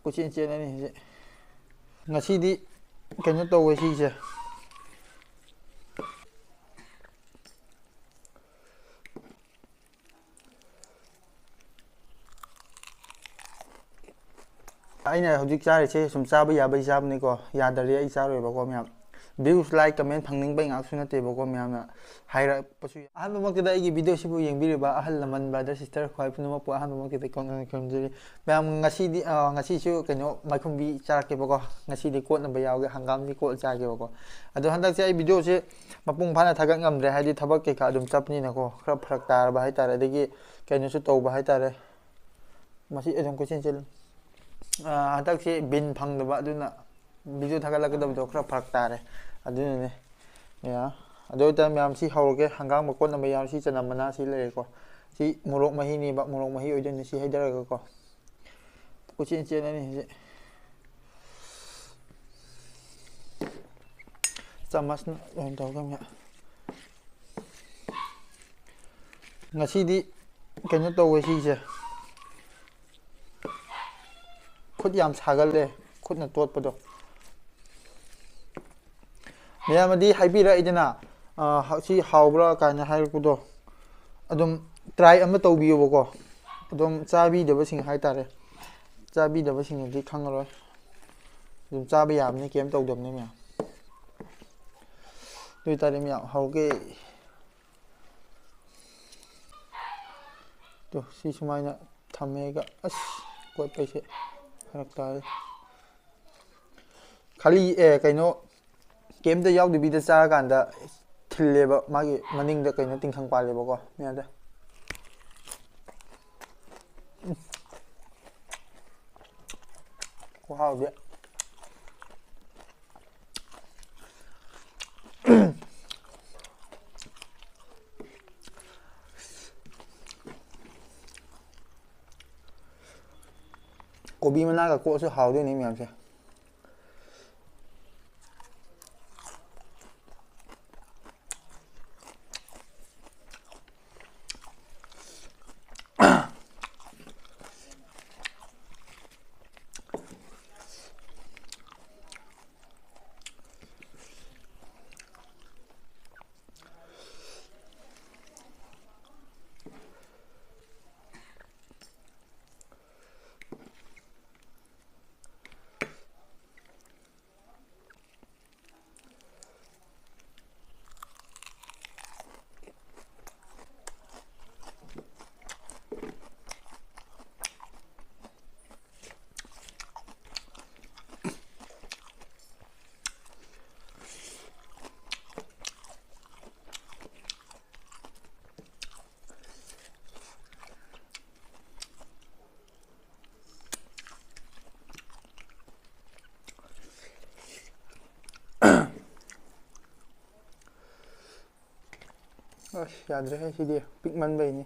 ꯀꯣꯏꯆꯦꯟ ꯆꯦꯟꯂꯅꯤ ꯍꯧꯖꯤꯛ ꯉꯁꯤꯗꯤ ꯀꯩꯅꯣ ꯇꯧꯋꯦ ꯁꯤꯁꯦ ꯑꯩꯅ ꯍꯧꯖꯤꯛ ꯆꯥꯔꯤꯁꯦ ꯁꯨꯝ ꯆꯥꯕ ꯌꯥꯕꯩ ꯆꯥꯕꯅꯤꯀꯣ ꯌꯥꯗ꯭ꯔꯗꯤ ꯑꯩ ꯆꯥꯔꯣꯏꯕꯀꯣ ꯃꯌꯥꯝ ꯚ꯭ꯌꯨꯁ ꯂꯥꯏꯛ ꯀꯃꯦꯟ ꯐꯪꯅꯤꯡꯕꯩ ꯉꯥꯛꯁꯨ ꯅꯠꯇꯦꯕꯀꯣ ꯃꯌꯥꯝꯅ ꯍꯥꯏꯔꯛꯄꯁꯨ ꯑꯍꯥꯟꯕꯃꯛꯇꯗ ꯑꯩꯒꯤ ꯚꯤꯗꯤꯑꯣꯁꯤꯕꯨ ꯌꯦꯡꯕꯤꯔꯤꯕ ꯑꯍꯜ ꯂꯃꯟ ꯕ꯭ꯔꯗꯔ ꯁꯤꯁꯇꯔ ꯈ꯭ꯋꯥꯏ ꯄꯨꯝꯅꯃꯛꯄꯨ ꯑꯍꯥꯟꯕꯃꯛꯇꯗ ꯈꯨꯔꯨꯝꯖꯔꯤ ꯃꯌꯥꯝ ꯉꯁꯤꯁꯨ ꯀꯩꯅꯣ ꯃꯥꯏꯈꯨꯝꯕꯤ ꯆꯥꯔꯛꯀꯦꯕꯀꯣ ꯉꯁꯤꯗꯤ ꯀꯣꯠꯅꯕ ꯌꯥꯎꯒꯦ ꯍꯪꯒꯥꯝꯗꯤ ꯀꯣꯠ ꯆꯥꯒꯦꯕꯀꯣ ꯑꯗꯣ ꯍꯟꯗꯛꯁꯦ ꯑꯩ ꯚꯤꯗꯤꯑꯣꯁꯦ ꯃꯄꯨꯡ ꯐꯥꯅ ꯊꯥꯒꯠ ꯉꯝꯗ꯭ꯔꯦ ꯍꯥꯏꯗꯤ ꯊꯕꯛ ꯀꯩꯀꯥ ꯑꯗꯨꯝ ꯆꯠꯄꯅꯤꯅꯀꯣ ꯈꯔ ꯐꯔꯛ ꯇꯥꯔꯕ ꯍꯥꯏꯇꯥꯔꯦ ꯑꯗꯒꯤ ꯀꯩꯅꯣꯁꯨ ꯇꯧꯕ ꯍꯥꯏꯇꯥꯔꯦ ꯃꯁꯤ ꯑꯗꯨꯝ ꯀꯣꯏꯆꯦꯟ ꯆꯦꯜꯂꯤ ꯍꯟꯗꯛꯁꯤ ꯕꯤꯟ ꯐꯪꯗꯕ ꯑꯗꯨꯅ ꯚꯤꯗꯤꯑꯣ ꯊꯥꯒꯠꯂꯛꯀꯗꯕꯗꯣ ꯈꯔ ꯐꯔꯛ ꯇꯥꯔꯦ ꯑꯗꯨꯅꯅꯦ ꯑꯗꯨ ꯑꯣꯏꯇꯥꯔꯗꯤ ꯃꯌꯥꯝ ꯁꯤ ꯍꯧꯔꯒꯦ ꯍꯪꯒꯥꯝ ꯀꯣꯠꯅꯕ ꯌꯥꯎꯔꯤ ꯁꯤ ꯆꯅꯝ ꯃꯅꯥ ꯁꯤ ꯂꯩꯔꯦꯀꯣ ꯁꯤ ꯃꯣꯔꯣꯛ ꯃꯍꯤꯅꯦꯕ ꯃꯣꯔꯣꯛ ꯃꯍꯤ ꯑꯣꯏꯗꯣꯏꯅꯤ ꯁꯤ ꯍꯩꯊꯔꯒꯀꯣ ꯀꯣꯏꯆꯦꯟ ꯆꯦꯟꯂꯅꯤ ꯍꯧꯖꯤꯛ ꯆꯥꯃꯁꯅ ꯑꯣꯏꯅ ꯇꯧꯒ ꯉꯁꯤꯗꯤ ꯀꯩꯅꯣ ꯇꯧꯋꯦ ꯁꯤꯁꯦ ꯈꯨꯠ ꯌꯥꯝ ꯁꯥꯒꯠꯂꯦ ꯈꯨꯠꯅ ꯇꯣꯠꯄꯗꯣ ꯃꯌꯥꯝꯅꯗꯤ ꯍꯥꯏꯕꯤꯔꯛꯏꯗꯅ ꯁꯤ ꯍꯥꯎꯕ꯭ꯔꯥ ꯀꯥꯏꯅ ꯍꯥꯏꯔꯛꯄꯗꯣ ꯑꯗꯨꯝ ꯇ꯭ꯔꯥꯏ ꯑꯃ ꯇꯧꯕꯤꯌꯣꯕꯀꯣ ꯑꯗꯨꯝ ꯆꯥꯕꯤꯗꯕꯁꯤꯡ ꯍꯥꯏꯇꯥꯔꯦ ꯆꯥꯕꯤꯗꯕꯁꯤꯡꯅꯗꯤ ꯈꯪꯉꯔꯣꯏ ꯑꯗꯨꯝ ꯆꯥꯕ ꯌꯥꯕꯅꯤ ꯀꯩꯝ ꯇꯧꯗꯕꯅꯤ ꯃꯌꯥꯝ ꯑꯗꯨ ꯑꯣꯏꯇꯥꯔꯗꯤ ꯃꯌꯥꯝ ꯍꯧꯒꯦ ꯇꯣ ꯁꯤ ꯁꯨꯃꯥꯏꯅ ꯊꯝꯃꯦꯒ ꯑꯁ ꯀꯣꯠꯄꯩꯁꯦ ꯐꯔꯛ ꯇꯥꯔꯦ ꯈꯥꯂꯤ ꯀꯩꯅꯣ ꯀꯩꯝꯇ ꯌꯥꯎꯗꯕꯤꯗ ꯆꯥꯔꯀꯥꯟꯗ ꯊꯤꯜꯂꯦꯕ ꯃꯥꯒꯤ ꯃꯅꯤꯡꯗ ꯀꯩꯅꯣ ꯇꯤꯡꯈꯪ ꯄꯥꯜꯂꯦꯕꯀꯣ ꯃꯌꯥꯝꯗ ꯈꯨꯍꯥꯎꯗꯤ ꯀꯣꯕꯤ ꯃꯅꯥꯒ ꯀꯣꯠꯁꯨ ꯍꯥꯎꯗꯣꯏꯅꯤ ꯃꯌꯥꯝꯁꯦ ꯑꯁ ꯌꯥꯗ꯭ꯔꯦꯍꯦ ꯁꯤꯗꯤ ꯄꯤꯛꯃꯟꯕꯩꯅꯤ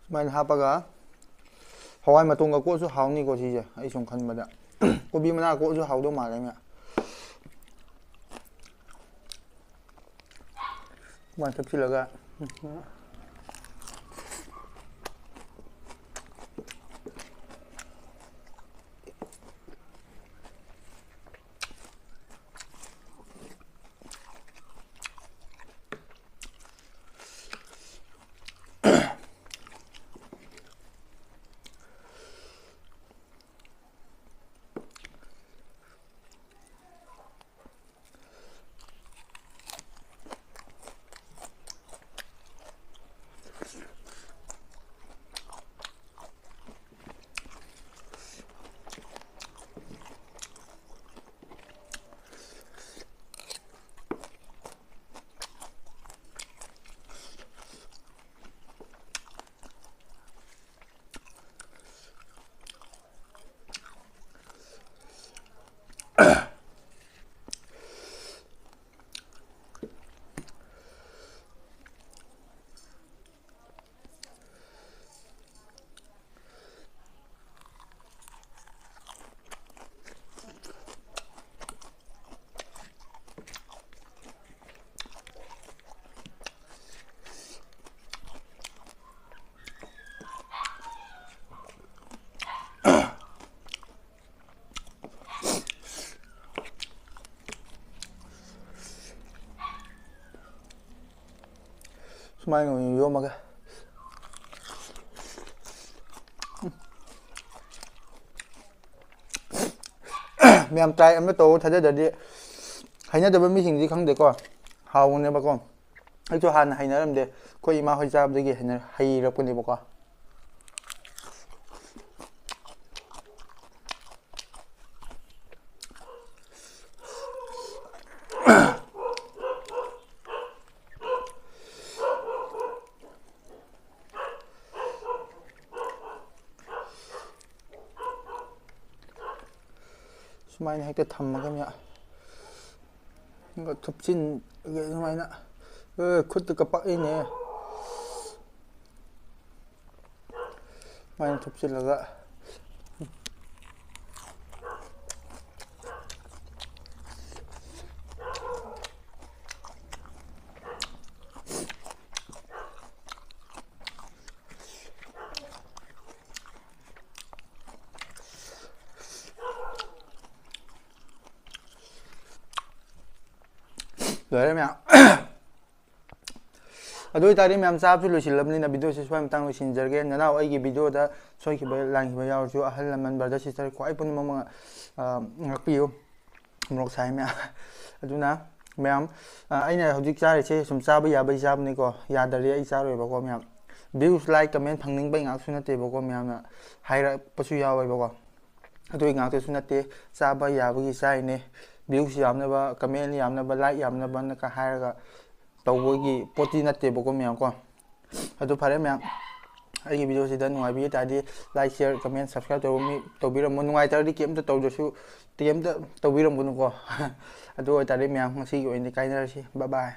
ꯁꯨꯃꯥꯏꯅ ꯍꯥꯞꯄꯒ ꯍꯋꯥꯏ ꯃꯇꯣꯟꯒ ꯀꯣꯠꯁꯨ ꯍꯥꯎꯅꯤꯀꯣ ꯁꯤꯁꯦ ꯑꯩ ꯁꯨꯝ ꯈꯟꯕꯗ ꯀꯣꯕꯤ ꯃꯅꯥ ꯀꯣꯠꯁꯨ ꯍꯥꯎꯗꯧ ꯃꯥꯜꯂꯦ ꯃꯌꯥꯝ ꯁꯨꯃꯥꯏꯅ ꯊꯛꯆꯤꯜꯂꯒ 수많이 위험하게 ꯃꯌꯥꯝ ꯇ꯭ꯔꯥꯏ ꯑꯃ ꯇꯧ ꯊꯥꯖꯗ꯭ꯔꯗꯤ ꯍꯩꯅꯗꯕ ꯃꯤꯁꯤꯡꯗꯤ ꯈꯪꯗꯦꯀꯣ ꯍꯥꯎꯕꯅꯦꯕꯀꯣ ꯑꯩꯁꯨ ꯍꯥꯟꯅ ꯍꯩꯅꯔꯝꯗꯦ ꯑꯩꯈꯣꯏ ꯏꯃꯥ ꯍꯣꯏ ꯆꯥꯕꯗꯒꯤ ꯍꯩꯔꯛꯄꯅꯦꯕꯀꯣ 수많이 할 때 담마가면 이거 덮친 이게 수많이 콧대가 빡이네 많이 덮질러가 그러면 ꯑꯗꯨ ꯑꯣꯏꯇꯥꯔꯗꯤ ꯃꯌꯥꯝ ꯆꯥꯕꯁꯨ ꯂꯣꯏꯁꯤꯜꯂꯕꯅꯤꯅ ꯚꯤꯗꯤꯑꯣꯁꯦ ꯁ꯭ꯋꯥꯏ ꯃꯇꯥꯡ ꯂꯣꯏꯁꯤꯟꯖꯔꯒꯦ ꯅꯅꯥꯎ ꯑꯩꯒꯤ ꯚꯤꯗꯤꯑꯣꯗ ꯁꯣꯏꯈꯤꯕ ꯂꯥꯟꯈꯤꯕ ꯌꯥꯎꯔꯁꯨ ꯑꯍꯜ ꯂꯃꯟ ꯕ꯭ꯔꯗꯔ ꯁꯤꯁꯇꯔ ꯈ꯭ꯋꯥꯏ ꯄꯨꯝꯅꯃꯛ ꯉꯥꯛꯄꯤꯌꯨ ꯃꯣꯔꯣꯛ ꯁꯥꯏ ꯃꯌꯥꯝ ꯑꯗꯨꯅ ꯃꯌꯥꯝ ꯑꯩꯅ ꯍꯧꯖꯤꯛ ꯆꯥꯔꯤꯁꯦ ꯁꯨꯝ ꯆꯥꯕ ꯌꯥꯕꯩ ꯆꯥꯕꯅꯤꯀꯣ ꯌꯥꯗ꯭ꯔꯗꯤ ꯑꯩ ꯆꯥꯔꯣꯏꯕꯀꯣ ꯃꯌꯥꯝ ꯚ꯭ꯌꯨꯁ ꯂꯥꯏꯛ ꯀꯃꯦꯟ ꯐꯪꯅꯤꯡꯕꯩ ꯉꯥꯛꯁꯨ ꯅꯠꯇꯦꯕꯀꯣ ꯃꯌꯥꯝꯅ ꯍꯥꯏꯔꯛꯄꯁꯨ ꯌꯥꯎꯋꯦꯕꯀꯣ ꯑꯗꯨꯒꯤ ꯉꯥꯛꯇꯁꯨ ꯅꯠꯇꯦ ꯆꯥꯕ ꯌꯥꯕꯒꯤ ꯆꯥꯔꯤꯅꯦ ꯚ꯭ꯌꯨꯁ ꯌꯥꯝꯅꯕ ꯀꯃꯦꯟ ꯌꯥꯝꯅꯕ ꯂꯥꯏꯛ ꯌꯥꯝꯅꯕꯅ ꯍꯥꯏꯔꯒ ꯇꯧꯕꯒꯤ ꯄꯣꯠꯇꯤ ꯅꯠꯇꯦꯕꯀꯣ ꯃꯌꯥꯝ ꯀꯣ ꯑꯗꯨ ꯐꯔꯦ ꯃꯌꯥꯝ ꯑꯩꯒꯤ ꯚꯤꯗꯤꯑꯣꯁꯤꯗ ꯅꯨꯡꯉꯥꯏꯕꯤꯕ ꯇꯥꯔꯗꯤ ꯂꯥꯏꯛ ꯁꯤꯌꯔ ꯀꯃꯦꯟ ꯁꯕꯁꯀ꯭ꯔꯥꯏꯕ ꯇꯧꯕꯤꯔꯝꯃꯣ ꯅꯨꯡꯉꯥꯏꯇ꯭ꯔꯗꯤ ꯀꯩꯝꯇ ꯇꯧꯗ꯭ꯔꯁꯨ ꯀꯩꯝꯇ ꯇꯧꯕꯤꯔꯝꯒꯅꯨꯀꯣ ꯑꯗꯨ ꯑꯣꯏꯇꯥꯔꯗꯤ ꯃꯌꯥꯝ ꯉꯁꯤꯒꯤ ꯑꯣꯏꯅꯗꯤ ꯀꯥꯏꯅꯔꯁꯤ ꯕꯥꯏ ꯕꯥꯏ